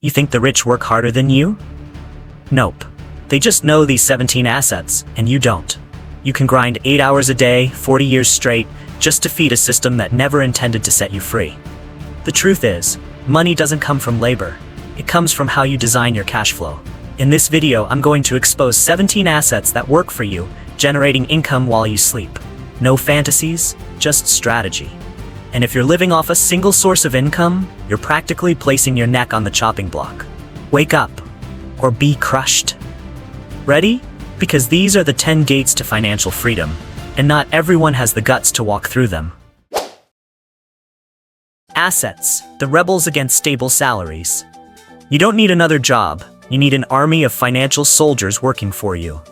You think the rich work harder than you? Nope. They just know these 17 assets, and you don't. You can grind 8 hours a day, 40 years straight, just to feed a system that never intended to set you free. The truth is, money doesn't come from labor. It comes from how you design your cash flow. In this video, I'm going to expose 17 assets that work for you, generating income while you sleep. No fantasies, just strategy. And if you're living off a single source of income, you're practically placing your neck on the chopping block. Wake up, or be crushed. Ready? Because these are the 10 gates to financial freedom, and not everyone has the guts to walk through them. Assets, the rebels against stable salaries. You don't need another job, you need an army of financial soldiers working for you.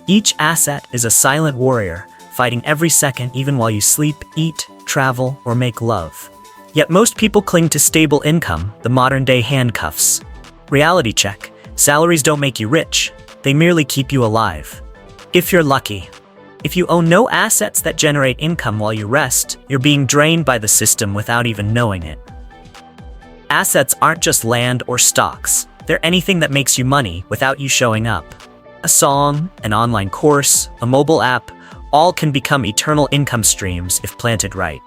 Each asset is a silent warrior, fighting every second even while you sleep, eat, travel, or make love. Yet most people cling to stable income, the modern-day handcuffs. Reality check. Salaries don't make you rich, they merely keep you alive. If you're lucky. If you own no assets that generate income while you rest, you're being drained by the system without even knowing it. Assets aren't just land or stocks. They're anything that makes you money without you showing up. A song, an online course, a mobile app, all can become eternal income streams if planted right.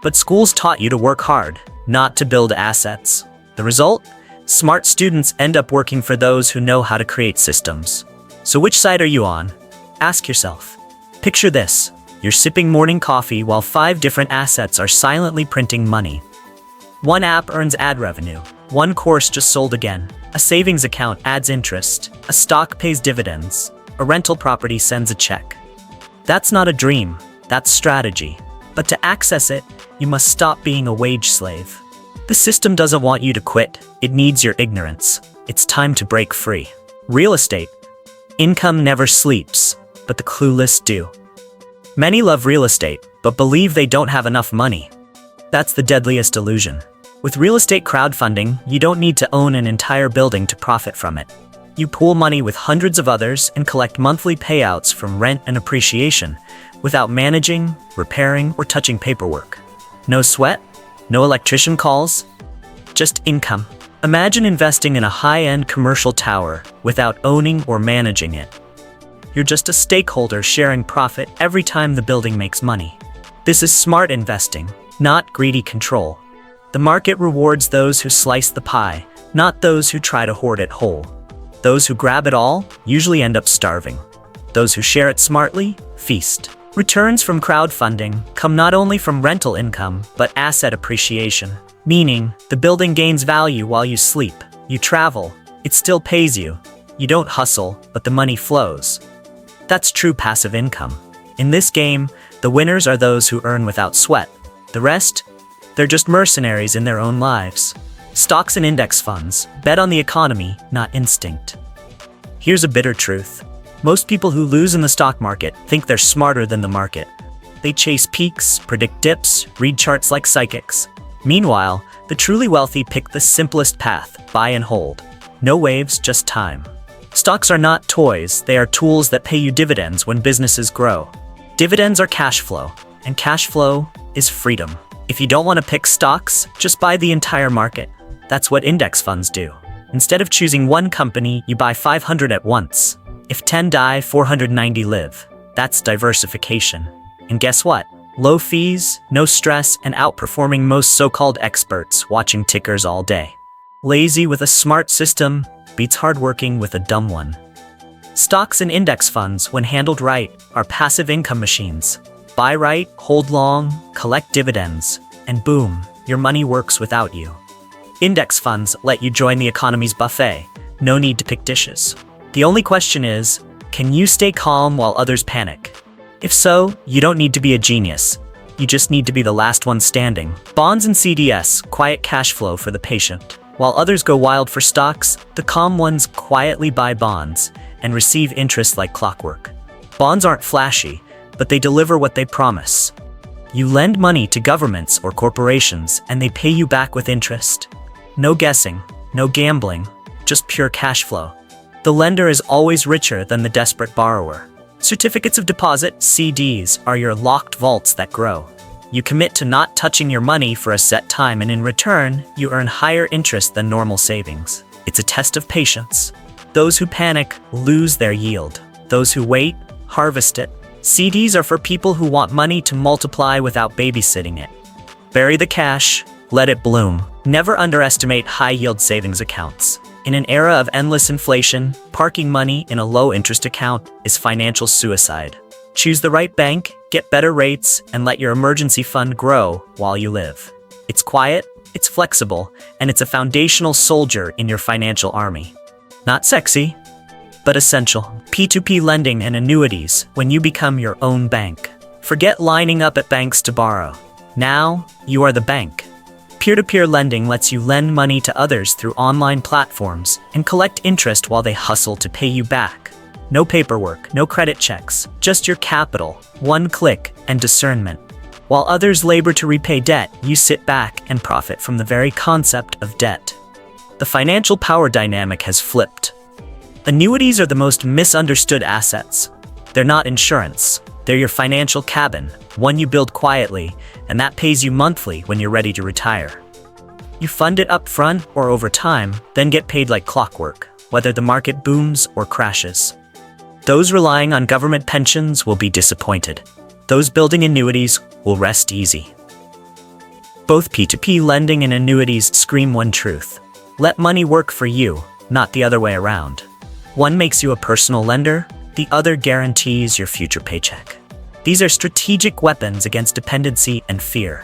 But schools taught you to work hard, not to build assets. The result? Smart students end up working for those who know how to create systems. So which side are you on? Ask yourself. Picture this. You're sipping morning coffee while 5 different assets are silently printing money. One app earns ad revenue. One course just sold again. A savings account adds interest. A stock pays dividends. A rental property sends a check. That's not a dream, that's strategy. But to access it, you must stop being a wage slave. The system doesn't want you to quit, it needs your ignorance. It's time to break free. Real estate. Income never sleeps, but the clueless do. Many love real estate, but believe they don't have enough money. That's the deadliest illusion. With real estate crowdfunding, you don't need to own an entire building to profit from it. You pool money with hundreds of others and collect monthly payouts from rent and appreciation without managing, repairing, or touching paperwork. No sweat, no electrician calls, just income. Imagine investing in a high-end commercial tower without owning or managing it. You're just a stakeholder sharing profit every time the building makes money. This is smart investing, not greedy control. The market rewards those who slice the pie, not those who try to hoard it whole. Those who grab it all usually end up starving. Those who share it smartly, feast. Returns from crowdfunding come not only from rental income, but asset appreciation. Meaning, the building gains value while you sleep. You travel, it still pays you. You don't hustle, but the money flows. That's true passive income. In this game, the winners are those who earn without sweat. The rest? They're just mercenaries in their own lives. Stocks and index funds bet on the economy, not instinct. Here's a bitter truth. Most people who lose in the stock market think they're smarter than the market. They chase peaks, predict dips, read charts like psychics. Meanwhile, the truly wealthy pick the simplest path, buy and hold. No waves, just time. Stocks are not toys, they are tools that pay you dividends when businesses grow. Dividends are cash flow, and cash flow is freedom. If you don't want to pick stocks, just buy the entire market. That's what index funds do. Instead of choosing one company, you buy 500 at once. If 10 die, 490 live. That's diversification. And guess what? Low fees, no stress, and outperforming most so-called experts watching tickers all day. Lazy with a smart system beats hardworking with a dumb one. Stocks and index funds, when handled right, are passive income machines. Buy right, hold long, collect dividends, and boom, your money works without you. Index funds let you join the economy's buffet. No need to pick dishes. The only question is, can you stay calm while others panic? If so, you don't need to be a genius. You just need to be the last one standing. Bonds and CDS, quiet cash flow for the patient. While others go wild for stocks, the calm ones quietly buy bonds and receive interest like clockwork. Bonds aren't flashy, but they deliver what they promise. You lend money to governments or corporations and they pay you back with interest. No guessing, no gambling, just pure cash flow. The lender is always richer than the desperate borrower. Certificates of deposit, CDs, are your locked vaults that grow. You commit to not touching your money for a set time, and in return, you earn higher interest than normal savings. It's a test of patience. Those who panic lose their yield. Those who wait harvest it. CDs are for people who want money to multiply without babysitting it. Bury the cash, let it bloom. Never underestimate high-yield savings accounts. In an era of endless inflation, parking money in a low-interest account is financial suicide. Choose the right bank, get better rates, and let your emergency fund grow while you live. It's quiet, it's flexible, and it's a foundational soldier in your financial army. Not sexy, but essential. P2P lending and annuities when you become your own bank. Forget lining up at banks to borrow. Now, you are the bank. Peer-to-peer lending lets you lend money to others through online platforms and collect interest while they hustle to pay you back. No paperwork, no credit checks, just your capital, one click, and discernment. While others labor to repay debt, you sit back and profit from the very concept of debt. The financial power dynamic has flipped. Annuities are the most misunderstood assets. They're not insurance. They're your financial cabin, one you build quietly, and that pays you monthly when you're ready to retire. You fund it up front or over time, then get paid like clockwork, whether the market booms or crashes. Those relying on government pensions will be disappointed. Those building annuities will rest easy. Both P2P lending and annuities scream one truth. Let money work for you, not the other way around. One makes you a personal lender, the other guarantees your future paycheck. These are strategic weapons against dependency and fear.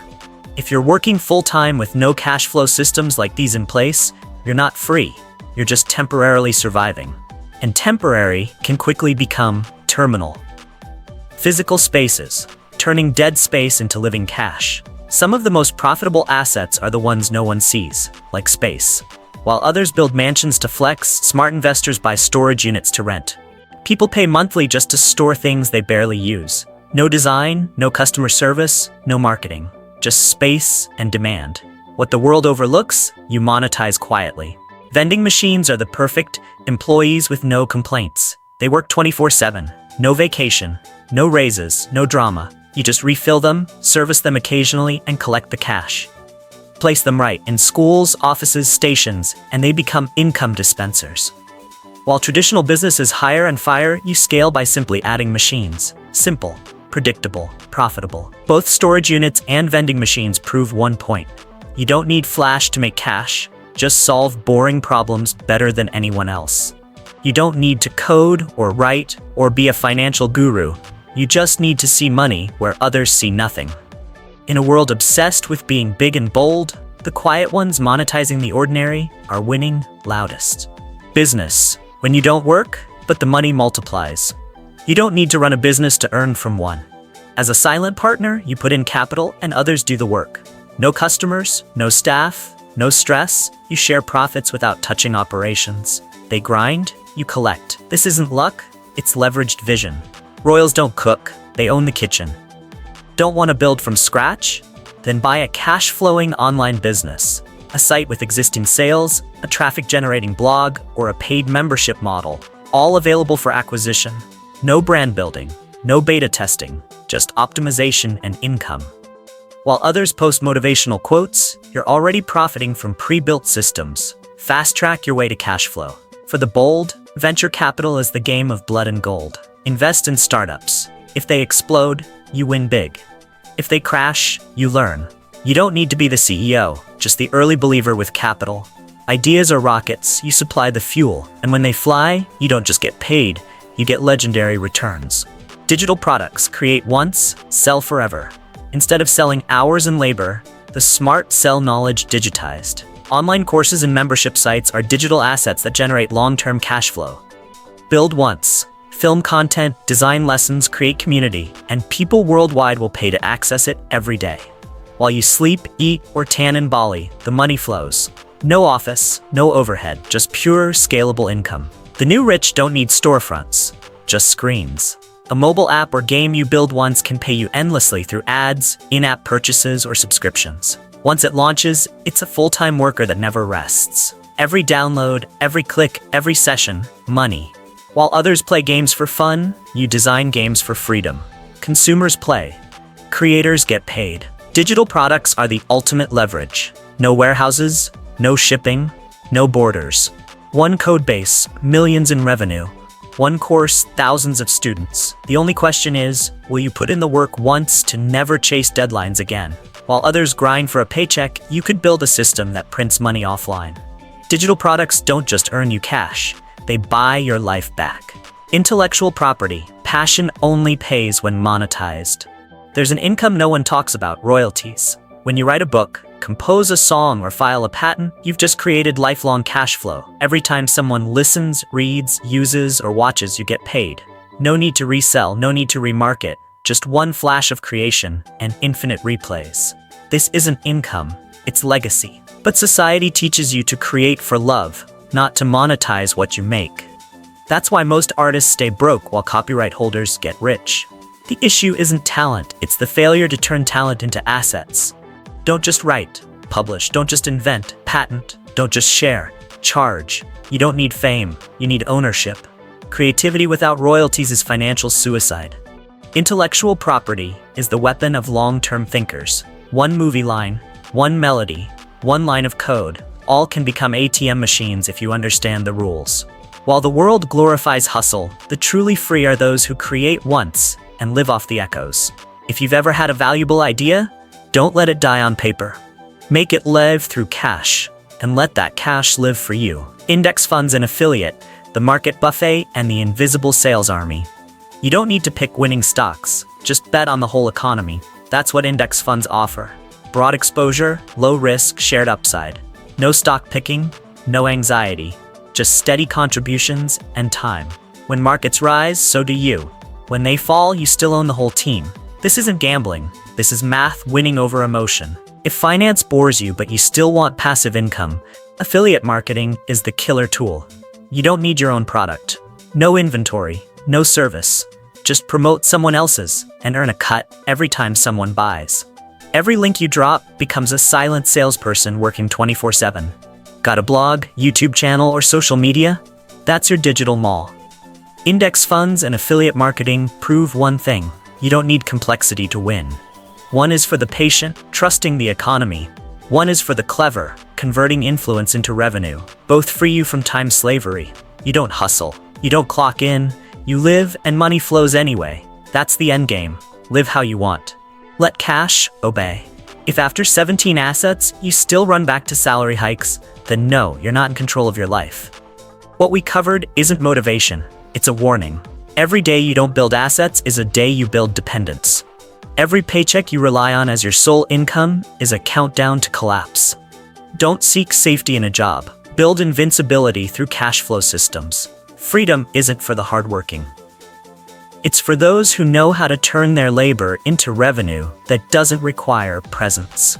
If you're working full-time with no cash flow systems like these in place, you're not free. You're just temporarily surviving. And temporary can quickly become terminal. Physical spaces, turning dead space into living cash. Some of the most profitable assets are the ones no one sees, like space. While others build mansions to flex, smart investors buy storage units to rent. People pay monthly just to store things they barely use. No design, no customer service, no marketing. Just space and demand. What the world overlooks, you monetize quietly. Vending machines are the perfect employees with no complaints. They work 24/7. No vacation, no raises, no drama. You just refill them, service them occasionally, and collect the cash. Place them right in schools, offices, stations, and they become income dispensers. While traditional businesses hire and fire, you scale by simply adding machines. Simple, predictable, profitable. Both storage units and vending machines prove one point. You don't need flash to make cash. Just solve boring problems better than anyone else. You don't need to code or write or be a financial guru. You just need to see money where others see nothing. In a world obsessed with being big and bold, the quiet ones monetizing the ordinary are winning loudest. Business. When you don't work, but the money multiplies. You don't need to run a business to earn from one. As a silent partner, you put in capital and others do the work. No customers, no staff, no stress. You share profits without touching operations. They grind, you collect. This isn't luck, it's leveraged vision. Royals don't cook, they own the kitchen. Don't want to build from scratch? Then buy a cash-flowing online business. A site with existing sales, a traffic-generating blog, or a paid membership model. All available for acquisition. No brand building, no beta testing, just optimization and income. While others post motivational quotes, you're already profiting from pre-built systems. Fast-track your way to cash flow. For the bold, venture capital is the game of blood and gold. Invest in startups. If they explode, you win big. If they crash, you learn. You don't need to be the CEO, just the early believer with capital. Ideas are rockets, you supply the fuel, and when they fly, you don't just get paid, you get legendary returns. Digital products create once, sell forever. Instead of selling hours and labor, the smart sell knowledge digitized. Online courses and membership sites are digital assets that generate long-term cash flow. Build once. Film content, design lessons, create community, and people worldwide will pay to access it every day. While you sleep, eat, or tan in Bali, the money flows. No office, no overhead, just pure, scalable income. The new rich don't need storefronts, just screens. A mobile app or game you build once can pay you endlessly through ads, in-app purchases, or subscriptions. Once it launches, it's a full-time worker that never rests. Every download, every click, every session, money. While others play games for fun, you design games for freedom. Consumers play. Creators get paid. Digital products are the ultimate leverage. No warehouses, no shipping, no borders. One code base, millions in revenue. One course, thousands of students. The only question is, will you put in the work once to never chase deadlines again? While others grind for a paycheck, you could build a system that prints money offline. Digital products don't just earn you cash, they buy your life back. Intellectual property, passion only pays when monetized. There's an income no one talks about, royalties. When you write a book, compose a song, or file a patent, you've just created lifelong cash flow. Every time someone listens, reads, uses, or watches, you get paid. No need to resell, no need to remarket, just one flash of creation and infinite replays. This isn't income, it's legacy. But society teaches you to create for love, not to monetize what you make. That's why most artists stay broke while copyright holders get rich. The issue isn't talent, it's the failure to turn talent into assets. Don't just write, publish, don't just invent, patent, don't just share, charge. You don't need fame, you need ownership. Creativity without royalties is financial suicide. Intellectual property is the weapon of long-term thinkers. One movie line, one melody, one line of code, all can become ATM machines if you understand the rules. While the world glorifies hustle, the truly free are those who create once and live off the echoes. If you've ever had a valuable idea, don't let it die on paper. Make it live through cash, and let that cash live for you. Index funds and affiliate, the market buffet, and the invisible sales army. You don't need to pick winning stocks, just bet on the whole economy. That's what index funds offer. Broad exposure, low risk, shared upside. No stock picking, no anxiety, just steady contributions and time. When markets rise, so do you. When they fall, you still own the whole team. This isn't gambling. This is math winning over emotion. If finance bores you but you still want passive income, affiliate marketing is the killer tool. You don't need your own product. No inventory, no service. Just promote someone else's and earn a cut every time someone buys. Every link you drop becomes a silent salesperson working 24/7. Got a blog, YouTube channel, or social media? That's your digital mall. Index funds and affiliate marketing prove one thing: you don't need complexity to win. One is for the patient, trusting the economy. One is for the clever, converting influence into revenue. Both free you from time slavery. You don't hustle. You don't clock in. You live and money flows anyway. That's the end game. Live how you want. Let cash obey. If after 17 assets, you still run back to salary hikes, then no, you're not in control of your life. What we covered isn't motivation. It's a warning. Every day you don't build assets is a day you build dependence. Every paycheck you rely on as your sole income is a countdown to collapse. Don't seek safety in a job. Build invincibility through cash flow systems. Freedom isn't for the hardworking. It's for those who know how to turn their labor into revenue that doesn't require presence.